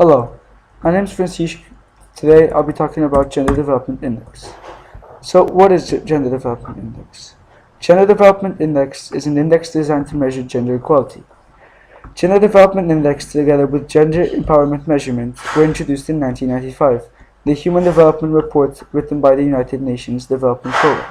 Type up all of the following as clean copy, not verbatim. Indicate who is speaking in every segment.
Speaker 1: Hello, my name is Francisco. Today I'll be talking about Gender Development Index. So what is Gender Development Index? Gender Development Index is an index designed to measure gender equality. Gender Development Index, together with Gender Empowerment Measurement, were introduced in 1995, the Human Development Report written by the United Nations Development Program.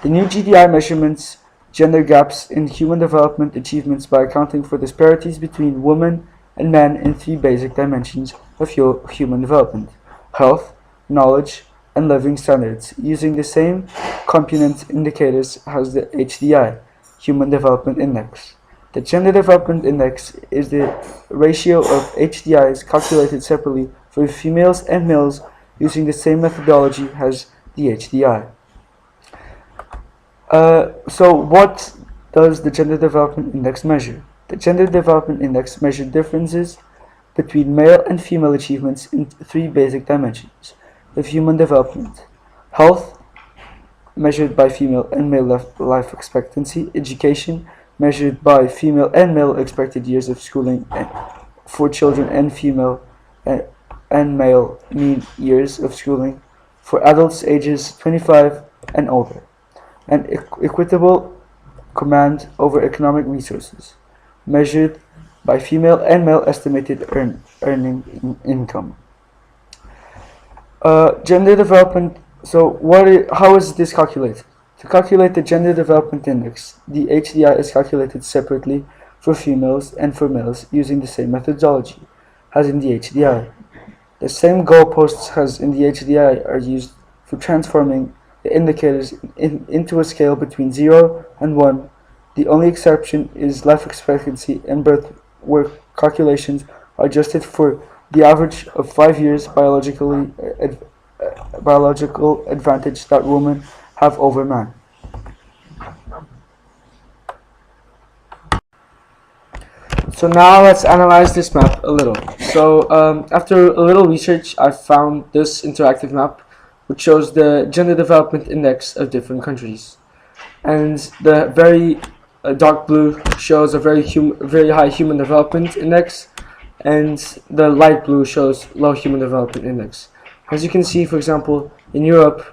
Speaker 1: The new GDI measurements gender gaps in human development achievements by accounting for disparities between women and men in three basic dimensions of human development: health, knowledge, and living standards, using the same component indicators as the HDI, Human Development Index. The Gender Development Index is the ratio of HDIs calculated separately for females and males using the same methodology as the HDI. So what does the Gender Development Index measure? The Gender Development Index measures differences between male and female achievements in three basic dimensions of human development: health, measured by female and male life expectancy; education, measured by female and male expected years of schooling for children, and female and male mean years of schooling for adults ages 25 and older; and equitable command over economic resources, measured by female and male estimated earning income. Gender development. So, how is this calculated? To calculate the Gender Development Index, the HDI is calculated separately for females and for males using the same methodology as in the HDI. The same goalposts as in the HDI are used for transforming the indicators into a scale between 0 and 1. The only exception is life expectancy and birth, where calculations are adjusted for the average of 5 years biological advantage that women have over men. So now let's analyze this map a little. So after a little research, I found this interactive map which shows the Gender Development Index of different countries. And the very dark blue shows a very high Human Development Index, and the light blue shows low Human Development Index. As you can see, for example, in Europe,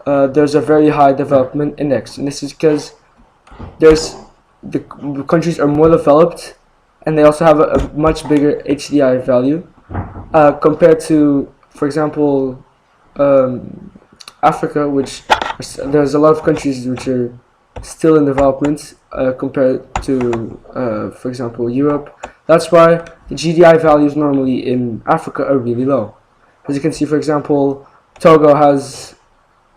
Speaker 1: there's a very high development index, and this is because the countries are more developed, and they also have a much bigger HDI value compared to, for example, Africa, which there's a lot of countries which are still in development compared to, for example, Europe. That's why the GDI values normally in Africa are really low. As you can see, for example, Togo has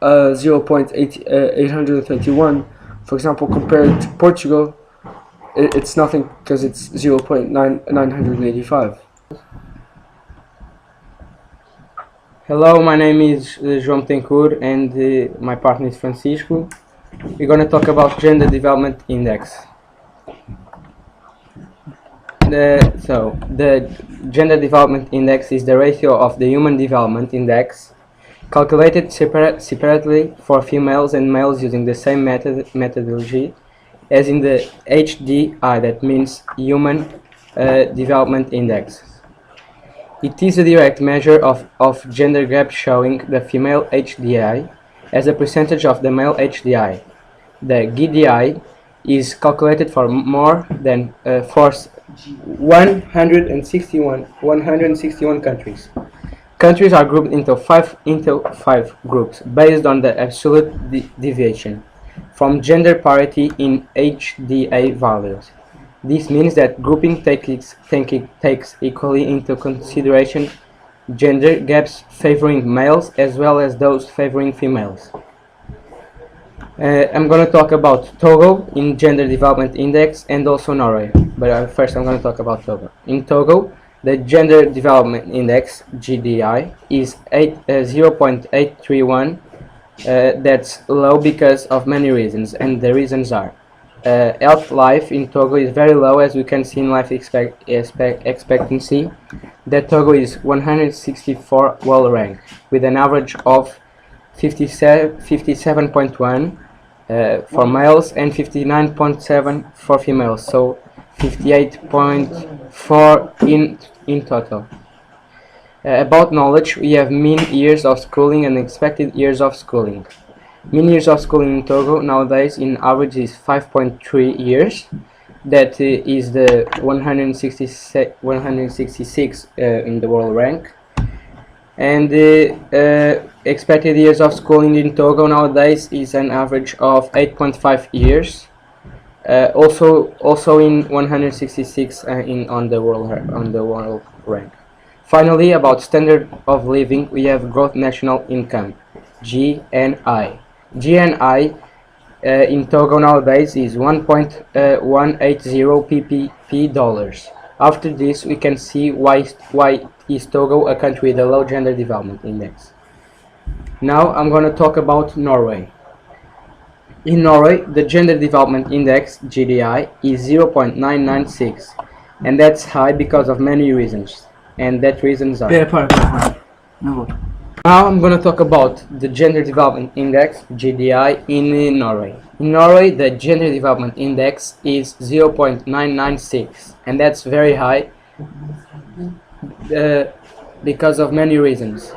Speaker 1: 0.831. For example, compared to Portugal, it's nothing because it's 0.985.
Speaker 2: Hello, my name is João Tencourt, and my partner is Francisco. We're going to talk about Gender Development Index. The Gender Development Index is the ratio of the Human Development Index, calculated separately for females and males using the same methodology as in the HDI, that means Human Development Index. It is a direct measure of gender gap, showing the female HDI as a percentage of the male HDI. The GDI is calculated for more than 161 countries. Countries are grouped into five groups based on the absolute deviation from gender parity in HDA values. This means that grouping takes equally into consideration gender gaps favoring males as well as those favoring females. I'm going to talk about Togo in Gender Development Index and also Norway, but first I'm going to talk about Togo. In Togo, the Gender Development Index, GDI, is 0.831. That's low because of many reasons, and the reasons are health life in Togo is very low, as we can see in life expectancy. That Togo is 164 well ranked, with an average of 57.1 for males and 59.7 for females, so 58.4 in total. About knowledge, we have mean years of schooling and expected years of schooling. Mean years of schooling in Togo nowadays in average is 5.3 years. That is the 166 in the world rank. And expected years of schooling in Togo nowadays is an average of 8.5 years. Also in 166 on the world rank. Finally, about standard of living, we have gross national income, GNI. GNI in Togo nowadays is 1.180 ppp dollars. After this, we can see why is Togo a country with a low gender development index. Now I'm going to talk about Norway. In Norway, the Gender Development Index, GDI, is 0.996, and that's high because of many reasons. And that reasons are... Now I'm going to talk about the Gender Development Index, GDI, in Norway. In Norway, the Gender Development Index is 0.996, and that's very high because of many reasons.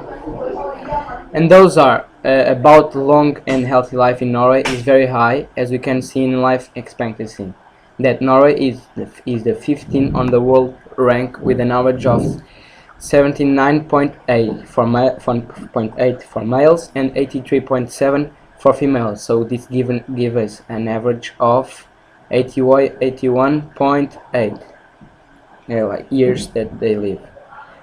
Speaker 2: And those are about long and healthy life in Norway is very high, as we can see in life expectancy. That Norway is the 15th on the world rank with an average of 79.8 for males and 83.7 for females. So this gives us an average of 81.8 like years that they live.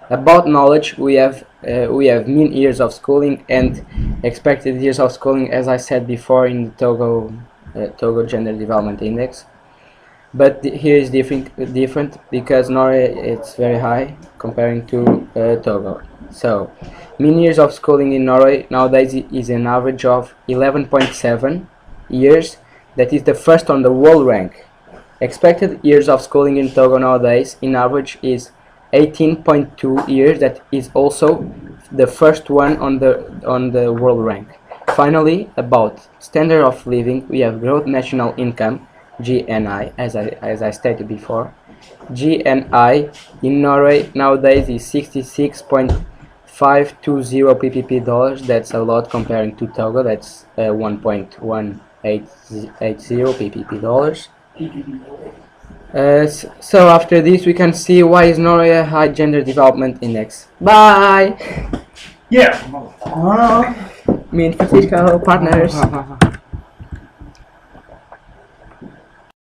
Speaker 2: About knowledge, we have mean years of schooling and expected years of schooling, as I said before, in the Togo Gender Development Index. But here is different because Norway it's very high comparing to Togo. So mean years of schooling in Norway nowadays is an average of 11.7 years. That is the first on the world rank. Expected years of schooling in Togo nowadays in average is 18.2 years. That is also the first one on the world rank. Finally, about standard of living, we have gross national income, GNI, as I stated before. GNI in Norway nowadays is 66.520 ppp dollars. That's a lot comparing to Togo. That's 1.180 ppp dollars. So after this, we can see why is Norway a high gender development index. Bye.
Speaker 3: Yeah.
Speaker 2: Me and Francisco partners.